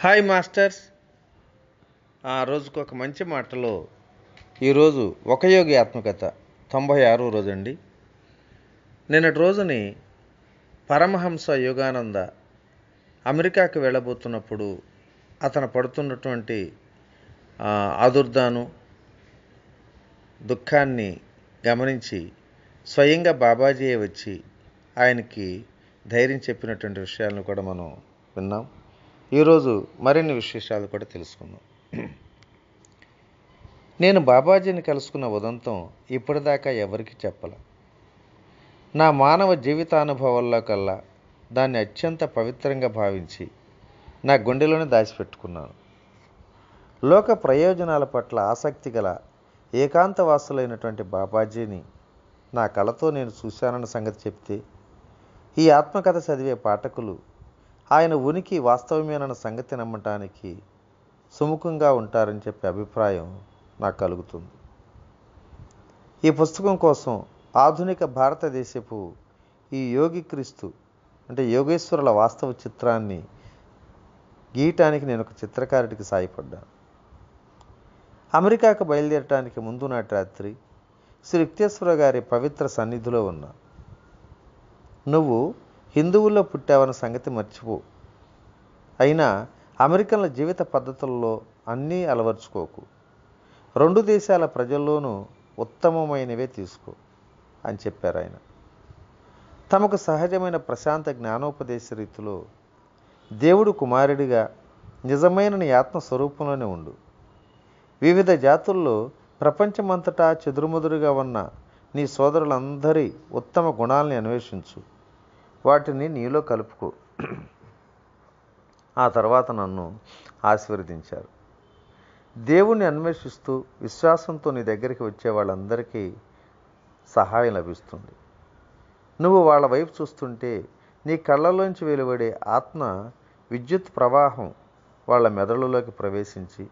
Hi masters. రోజుకు ఒక మంచి మాటలో ఈరోజు ఒక యోగి ఆత్మకథ 96వ రోజు అండి. నిన్నటి రోజుని పరమహంస యోగానంద అమెరికాకు వెళ్ళబోతున్నప్పుడు అతను పడుతున్నటువంటి ఆదుర్దాను దుఃఖాన్ని గమనించి స్వయంగా బాబాజీయే వచ్చి ఆయనకి ధైర్యం చెప్పినటువంటి విషయాలను కూడా మనం విన్నాం. ఈరోజు మరిన్ని విశేషాలు కూడా తెలుసుకుందాం. నేను బాబాజీని కలుసుకున్న ఉదంతం ఇప్పటిదాకా ఎవరికి చెప్పాల. నా మానవ జీవితానుభవాల్లో కల్లా దాన్ని అత్యంత పవిత్రంగా భావించి నా గుండెలోనే దాచిపెట్టుకున్నాను. లోక ప్రయోజనాల పట్ల ఆసక్తి గల ఏకాంతవాసులైనటువంటి బాబాజీని నా కళతో నేను చూశానన్న సంగతి చెప్తే ఈ ఆత్మకథ చదివే పాఠకులు ఆయన ఉనికి వాస్తవమేనన్న సంగతి నమ్మటానికి సుముఖంగా ఉంటారని చెప్పే అభిప్రాయం నాకు కలుగుతుంది. ఈ పుస్తకం కోసం ఆధునిక భారతదేశపు ఈ యోగి క్రీస్తు అంటే యోగేశ్వరుల వాస్తవ చిత్రాన్ని గీయటానికి నేను ఒక చిత్రకారుడికి సాయపడ్డాను. అమెరికాకు బయలుదేరటానికి ముందు నాటి రాత్రి శ్రీ యుక్తేశ్వర గారి పవిత్ర సన్నిధిలో ఉన్నా. నువ్వు హిందువుల్లో పుట్టావన్న సంగతి మర్చిపో, అయినా అమెరికన్ల జీవిత పద్ధతుల్లో అన్నీ అలవర్చుకోకు, 2 దేశాల ప్రజల్లోనూ ఉత్తమమైనవే తీసుకో అని చెప్పారు ఆయన. తమకు సహజమైన ప్రశాంత జ్ఞానోపదేశ రీతిలో దేవుడు కుమారుడిగా నిజమైన నీ ఆత్మస్వరూపంలోనే ఉండు. వివిధ జాతుల్లో ప్రపంచమంతటా చెదురుమదురుగా ఉన్న నీ సోదరులందరి ఉత్తమ గుణాలని అన్వేషించు, వాటిని నీలో కలుపుకో. ఆ తర్వాత నన్ను ఆశీర్వదించారు. దేవుణ్ణి అన్వేషిస్తూ విశ్వాసంతో నీ దగ్గరికి వచ్చే వాళ్ళందరికీ సహాయం లభిస్తుంది. నువ్వు వాళ్ళ వైపు చూస్తుంటే నీ కళ్ళలోంచి వెలువడే ఆత్మ విద్యుత్ ప్రవాహం వాళ్ళ మెదడులోకి ప్రవేశించి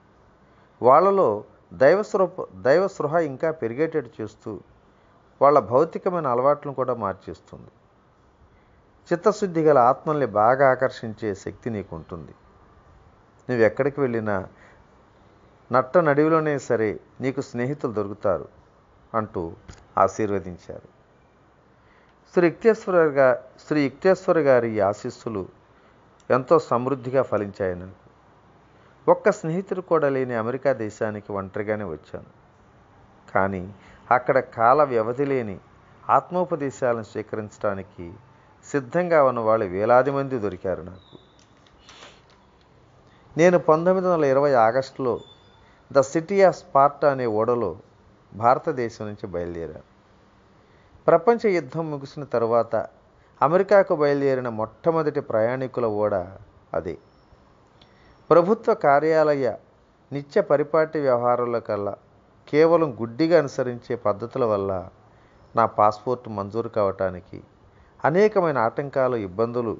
వాళ్ళలో దైవసృహ ఇంకా పెరిగేటట్టు చేస్తూ వాళ్ళ భౌతికమైన అలవాట్లను కూడా మార్చేస్తుంది. చిత్తశుద్ధి గల ఆత్మల్ని బాగా ఆకర్షించే శక్తి నీకు ఉంటుంది. నువ్వు ఎక్కడికి వెళ్ళినా నట్ట నడివిలోనే సరే నీకు స్నేహితులు దొరుకుతారు అంటూ ఆశీర్వదించారు. శ్రీ యుక్తేశ్వర గారి ఆశీస్సులు ఎంతో సమృద్ధిగా ఫలించాయి నాకు. ఒక్క స్నేహితుడు కూడా లేని అమెరికా దేశానికి ఒంటరిగానే వచ్చాను. కానీ అక్కడ కాల వ్యవధి లేని ఆత్మోపదేశాలను స్వీకరించడానికి సిద్ధంగా ఉన్న వాళ్ళు వేలాది మంది దొరికారు నాకు. నేను 1920 ఆగస్టులో ద సిటీ ఆఫ్ స్పార్టా అనే ఓడలో భారతదేశం నుంచి బయలుదేరాను. ప్రపంచ యుద్ధం ముగిసిన తరువాత అమెరికాకు బయలుదేరిన మొట్టమొదటి ప్రయాణికుల ఓడ అదే. ప్రభుత్వ కార్యాలయ నిత్య పరిపాటి వ్యవహారాల కల్లా కేవలం గుడ్డిగా అనుసరించే పద్ధతుల వల్ల నా పాస్పోర్ట్ మంజూరు కావటానికి అనేకమైన ఆటంకాలు, ఇబ్బందులు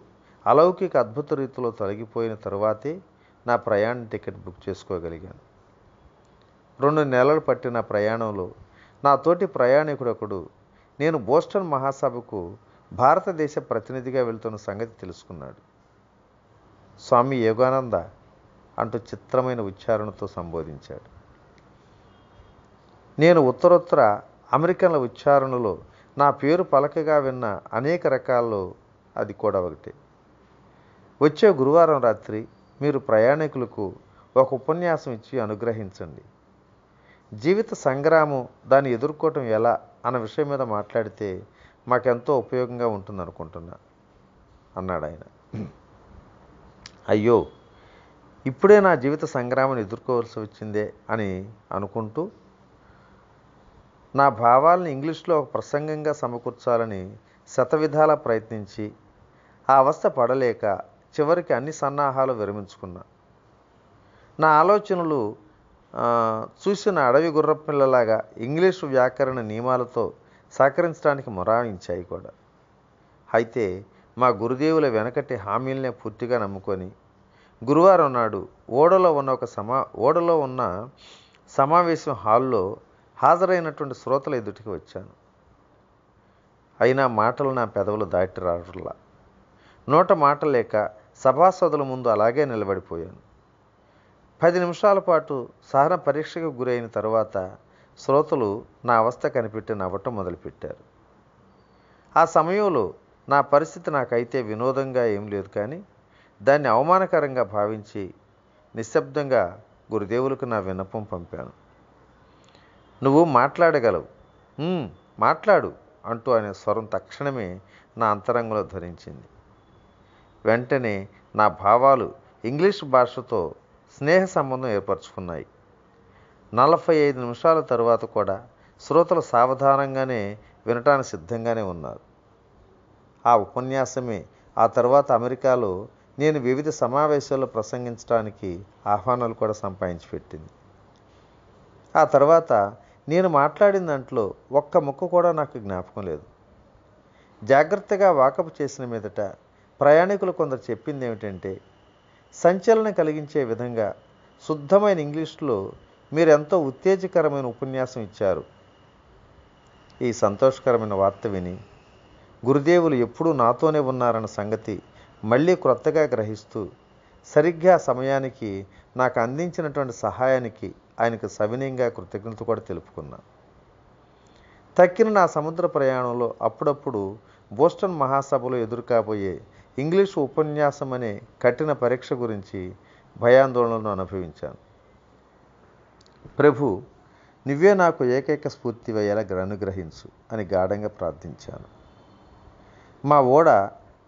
అలౌకిక అద్భుత రీతిలో తొలగిపోయిన తరువాతే నా ప్రయాణ టికెట్ బుక్ చేసుకోగలిగాను. 2 నెలలు పట్టిన ప్రయాణంలో నా తోటి ప్రయాణికుడొకడు నేను బోస్టన్ మహాసభకు భారతదేశ ప్రతినిధిగా వెళ్తున్న సంగతి తెలుసుకున్నాడు. స్వామి యోగానంద అంటూ చిత్రమైన ఉచ్చారణతో సంబోధించాడు. నేను ఉత్తరోత్తర అమెరికన్ల ఉచ్చారణలో నా పేరు పలకగా విన్న అనేక రకాల్లో అది కూడా ఒకటి. వచ్చే గురువారం రాత్రి మీరు ప్రయాణికులకు ఒక ఉపన్యాసం ఇచ్చి అనుగ్రహించండి. జీవిత సంగ్రామం, దాన్ని ఎదుర్కోవటం ఎలా అన్న విషయం మీద మాట్లాడితే మాకెంతో ఉపయోగంగా ఉంటుందనుకుంటున్నా అన్నాడు ఆయన. అయ్యో, ఇప్పుడే నా జీవిత సంగ్రామాన్ని ఎదుర్కోవాల్సి వచ్చిందే అని అనుకుంటూ నా భావాల్ని ఇంగ్లీష్లో ఒక ప్రసంగంగా సమకూర్చాలని శతవిధాలా ప్రయత్నించి ఆ అవస్థ పడలేక చివరికి అన్ని సన్నాహాలు విరమించుకున్నా. నా ఆలోచనలు చూసిన అడవి గుర్రపిల్లలాగా ఇంగ్లీషు వ్యాకరణ నియమాలతో సహకరించడానికి మొరాయించాయి కూడా. అయితే మా గురుదేవుల వెనకటి హామీలనే పూర్తిగా నమ్ముకొని గురువారం నాడు ఓడలో ఉన్న సమావేశం హాల్లో హాజరైనటువంటి శ్రోతల ఎదుటికి వచ్చాను. అయినా మాటలు నా పెదవులు దాటి రావట్లా. నోట మాట లేక సభాసదుల ముందు అలాగే నిలబడిపోయాను. 10 నిమిషాల పాటు సహన పరీక్షకు గురైన తరువాత శ్రోతలు నా అవస్థ కనిపెట్టి నవ్వటం మొదలుపెట్టారు. ఆ సమయంలో నా పరిస్థితి నాకైతే వినోదంగా ఏం లేదు, కానీ దాన్ని అవమానకరంగా భావించి నిశ్శబ్దంగా గురుదేవులకు నా విన్నపం పంపాను. నువ్వు మాట్లాడగలవు, మాట్లాడు అంటూ ఆయన స్వరం తక్షణమే నా అంతరంగంలో ధ్వనించింది. వెంటనే నా భావాలు ఇంగ్లీష్ భాషతో స్నేహ సంబంధం ఏర్పరచుకున్నాయి. 45 నిమిషాల తరువాత కూడా శ్రోతలు సావధానంగానే వినటానికి సిద్ధంగానే ఉన్నారు. ఆ ఉపన్యాసమే ఆ తర్వాత అమెరికాలో నేను వివిధ సమావేశాల్లో ప్రసంగించడానికి ఆహ్వానాలు కూడా సంపాదించి పెట్టింది. ఆ తర్వాత నేను మాట్లాడిన దాంట్లో ఒక్క ముక్క కూడా నాకు జ్ఞాపకం లేదు. జాగ్రత్తగా వాకపు చేసిన మీదట ప్రయాణికులు కొందరు చెప్పింది ఏమిటంటే, సంచలనం కలిగించే విధంగా శుద్ధమైన ఇంగ్లీష్లో మీరు ఎంతో ఉత్తేజకరమైన ఉపన్యాసం ఇచ్చారు. ఈ సంతోషకరమైన వార్త విని గురుదేవులు ఎప్పుడూ నాతోనే ఉన్నారన్న సంగతి మళ్ళీ క్రొత్తగా గ్రహిస్తూ సరిగ్గా సమయానికి నాకు అందించినటువంటి సహాయానికి ఆయనకు సవినయంగా కృతజ్ఞత కూడా తెలుపుకున్నా. తక్కిన నా సముద్ర ప్రయాణంలో అప్పుడప్పుడు బోస్టన్ మహాసభలో ఎదురుకాబోయే ఇంగ్లీషు ఉపన్యాసం అనే కఠిన పరీక్ష గురించి భయాందోళనలను అనుభవించాను. ప్రభు, నువ్వే నాకు ఏకైక స్ఫూర్తివయ్యేలా అనుగ్రహించు అని గాఢంగా ప్రార్థించాను. మా ఓడ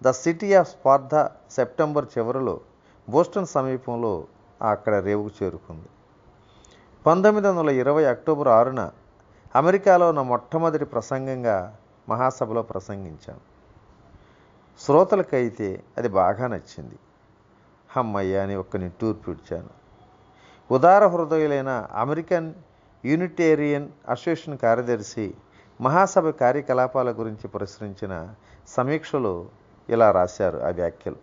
ద సిటీ ఆఫ్ స్పార్ధా సెప్టెంబర్ చివరిలో బోస్టన్ సమీపంలో అక్కడ రేవుకు చేరుకుంది. 1920 అక్టోబర్ 6న అమెరికాలో నా మొట్టమొదటి ప్రసంగంగా మహాసభలో ప్రసంగించాను. శ్రోతలకైతే అది బాగా నచ్చింది. అమ్మయ్య అని ఒక్క నిట్టూర్పు పిడిచాను. ఉదార హృదయులైన అమెరికన్ యూనిటేరియన్ అసోసియేషన్ కార్యదర్శి మహాసభ కార్యకలాపాల గురించి ప్రచురించిన సమీక్షలో ఇలా రాశారు ఆ వ్యాఖ్యలు.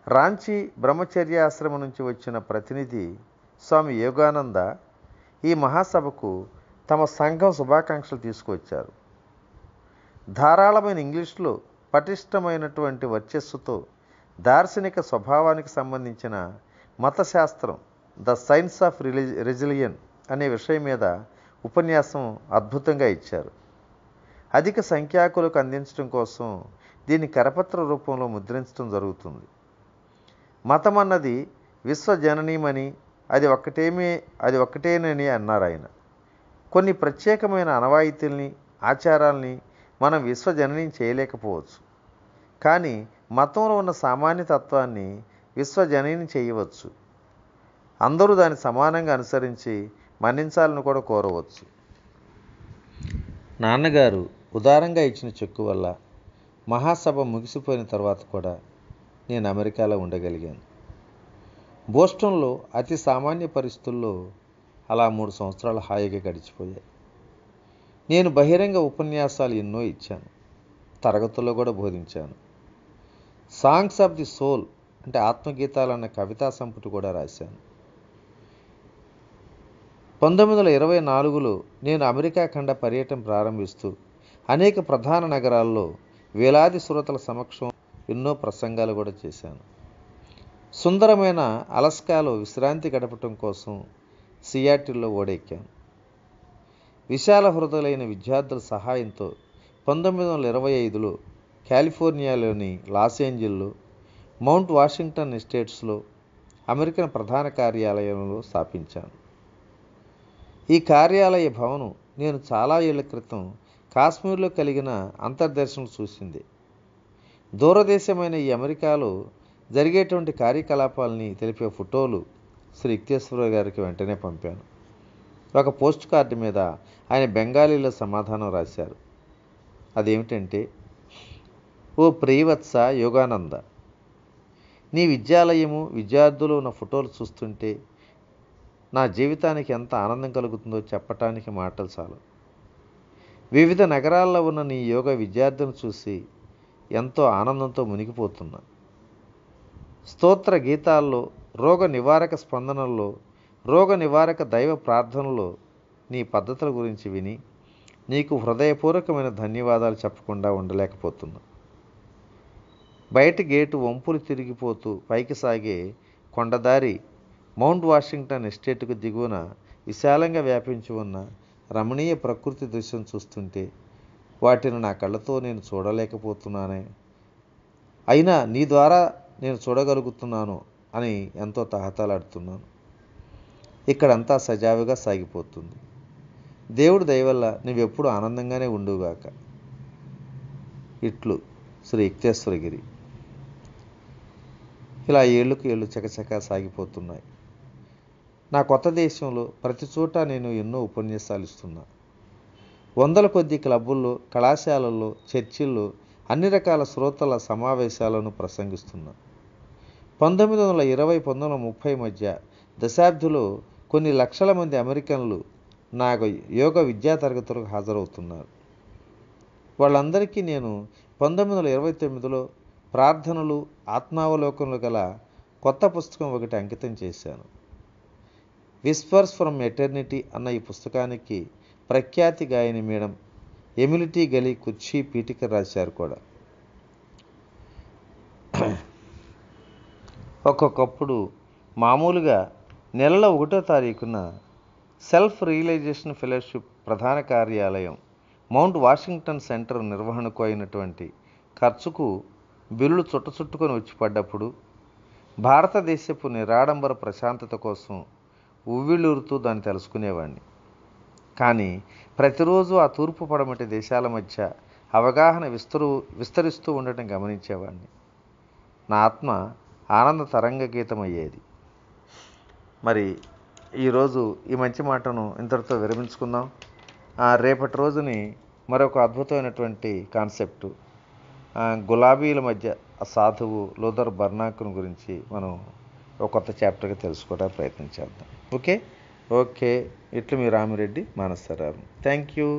రాంచీ బ్రహ్మచర్యాశ్రమం నుంచి వచ్చిన ప్రతినిధి స్వామి యోగానంద ఈ మహాసభకు తమ సంఘం శుభాకాంక్షలు తీసుకువచ్చారు. ధారాళమైన ఇంగ్లీష్లో పటిష్టమైనటువంటి వర్చస్సుతో దార్శనిక స్వభావానికి సంబంధించిన మతశాస్త్రం ద సైన్స్ ఆఫ్ రెజిలియన్ అనే విషయం మీద ఉపన్యాసం అద్భుతంగా ఇచ్చారు. అధిక సంఖ్యాకులకు అందించడం కోసం దీన్ని కరపత్ర రూపంలో ముద్రించడం జరుగుతుంది. మతం అన్నది విశ్వజననీయమని అది ఒక్కటేనని అన్నారు ఆయన. కొన్ని ప్రత్యేకమైన అనవాయితీల్ని, ఆచారాల్ని మనం విశ్వజననీయం చేయలేకపోవచ్చు, కానీ మతంలో ఉన్న సామాన్య తత్వాన్ని విశ్వజననీయం చేయవచ్చు. అందరూ దాన్ని సమానంగా అనుసరించి మన్నించాలని కూడా కోరవచ్చు. నాన్నగారు ఉదారంగా ఇచ్చిన చెక్కు వల్ల మహాసభ ముగిసిపోయిన తర్వాత కూడా నేను అమెరికాలో ఉండగలిగాను. బోస్టన్లో అతి సామాన్య పరిస్థితుల్లో అలా 3 సంవత్సరాలు హాయిగా గడిచిపోయాయి. నేను బహిరంగ ఉపన్యాసాలు ఎన్నో ఇచ్చాను, తరగతుల్లో కూడా బోధించాను. సాంగ్స్ ఆఫ్ ది సోల్ అంటే ఆత్మగీతాలన్న కవితా సంపుటి కూడా రాశాను. 1924లో నేను అమెరికా ఖండ పర్యటన ప్రారంభిస్తూ అనేక ప్రధాన నగరాల్లో వేలాది శ్రోతల సమక్షం ఎన్నో ప్రసంగాలు కూడా చేశాను. సుందరమైన అలస్కాలో విశ్రాంతి గడపటం కోసం సియాటిల్లో ఓడెక్కాను. విశాల హృదయులైన విద్యార్థుల సహాయంతో 1925లో కాలిఫోర్నియాలోని లాస్ ఏంజల్లో మౌంట్ వాషింగ్టన్ ఎస్టేట్స్లో అమెరికన్ ప్రధాన కార్యాలయంలో స్థాపించాను. ఈ కార్యాలయ భవనం నేను చాలా ఏళ్ల క్రితం కాశ్మీర్లో కలిగిన అంతర్దర్శనం చూసింది. దూరదేశమైన ఈ అమెరికాలో జరిగేటువంటి కార్యకలాపాలని తెలిపే ఫోటోలు శ్రీ యుక్తేశ్వర గారికి వెంటనే పంపాను. ఒక పోస్ట్ కార్డు మీద ఆయన బెంగాలీలో సమాధానం రాశారు. అదేమిటంటే, ఓ ప్రియవత్స యోగానంద, నీ విద్యాలయము, విద్యార్థులు ఉన్న ఫోటోలు చూస్తుంటే నా జీవితానికి ఎంత ఆనందం కలుగుతుందో చెప్పటానికి మాటలు చాలు. వివిధ నగరాల్లో ఉన్న నీ యోగా విద్యార్థులను చూసి ఎంతో ఆనందంతో మునిగిపోతున్నా. స్తోత్ర గీతాల్లో, రోగ నివారక స్పందనల్లో, రోగ నివారక దైవ ప్రార్థనలో నీ పద్ధతుల గురించి విని నీకు హృదయపూర్వకమైన ధన్యవాదాలు చెప్పకుండా ఉండలేకపోతున్నా. బయట గేటు వంపులు తిరిగిపోతూ పైకి సాగే కొండదారి మౌంట్ వాషింగ్టన్ ఎస్టేటుకు దిగువన విశాలంగా వ్యాపించి ఉన్న రమణీయ ప్రకృతి దృశ్యం చూస్తుంటే వాటిని నా కళ్ళతో నేను చూడలేకపోతున్నానే, అయినా నీ ద్వారా నేను చూడగలుగుతున్నాను అని ఎంతో తహతలాడుతున్నాను. ఇక్కడంతా సజావుగా సాగిపోతుంది. దేవుడి దయవల్ల నీవెప్పుడు ఆనందంగానే ఉండుగాక. ఇట్లు శ్రీ యుక్తేశ్వరగిరి. ఇలా ఏళ్ళకు ఏళ్ళు చకచకా సాగిపోతున్నాయి. నా కొత్త దేశంలో ప్రతి చోట నేను ఎన్నో ఉపన్యాసాలు ఇస్తున్నా. వందల కొద్ది క్లబ్బుల్లో, కళాశాలల్లో, చర్చిల్లో అన్ని రకాల శ్రోతల సమావేశాలను ప్రసంగిస్తున్నా. 1920-1930 మధ్య దశాబ్దిలో కొన్ని లక్షల మంది అమెరికన్లు నా యోగ విద్యా తరగతులకు హాజరవుతున్నారు. వాళ్ళందరికీ నేను 1929లో ప్రార్థనలు, ఆత్మావలోకనలు గల కొత్త పుస్తకం ఒకటి అంకితం చేశాను. విస్పర్స్ ఫ్రమ్ ఎటర్నిటీ అన్న ఈ పుస్తకానికి ప్రఖ్యాతి గాయని మేడం ఎమిలిటీ గలీ కుర్చీ పీఠిక రాశారు కూడా. ఒక్కొక్కప్పుడు మామూలుగా నెలలో 1వ తారీఖున సెల్ఫ్ రియలైజేషన్ ఫెలోషిప్ ప్రధాన కార్యాలయం మౌంట్ వాషింగ్టన్ సెంటర్ నిర్వహణకు అయినటువంటి ఖర్చుకు బిల్లులు చుట్టుకొని వచ్చి పడ్డప్పుడు భారతదేశపు నిరాడంబర ప్రశాంతత కోసం ఉవ్విళ్ళూరుతూ దాన్ని తెలుసుకునేవాడిని. కానీ ప్రతిరోజు ఆ తూర్పు పడమటి దేశాల మధ్య అవగాహన విస్తరిస్తూ ఉండటం గమనించేవాడిని. నా ఆత్మ ఆనంద తరంగ గీతమయ్యేది. మరి ఈరోజు ఈ మంచి మాటను ఇంతటితో విరమించుకుందాం. రేపటి రోజుని మరొక అద్భుతమైనటువంటి కాన్సెప్టు, గులాబీల మధ్య సాధువు లూథర్ బర్నార్డ్ గురించి మనం ఒక కొత్త చాప్టర్గా తెలుసుకోవడానికి ప్రయత్నం చేద్దాం. ఓకే. ఇట్లు మీ రామిరెడ్డి మానసరావు. Thank you.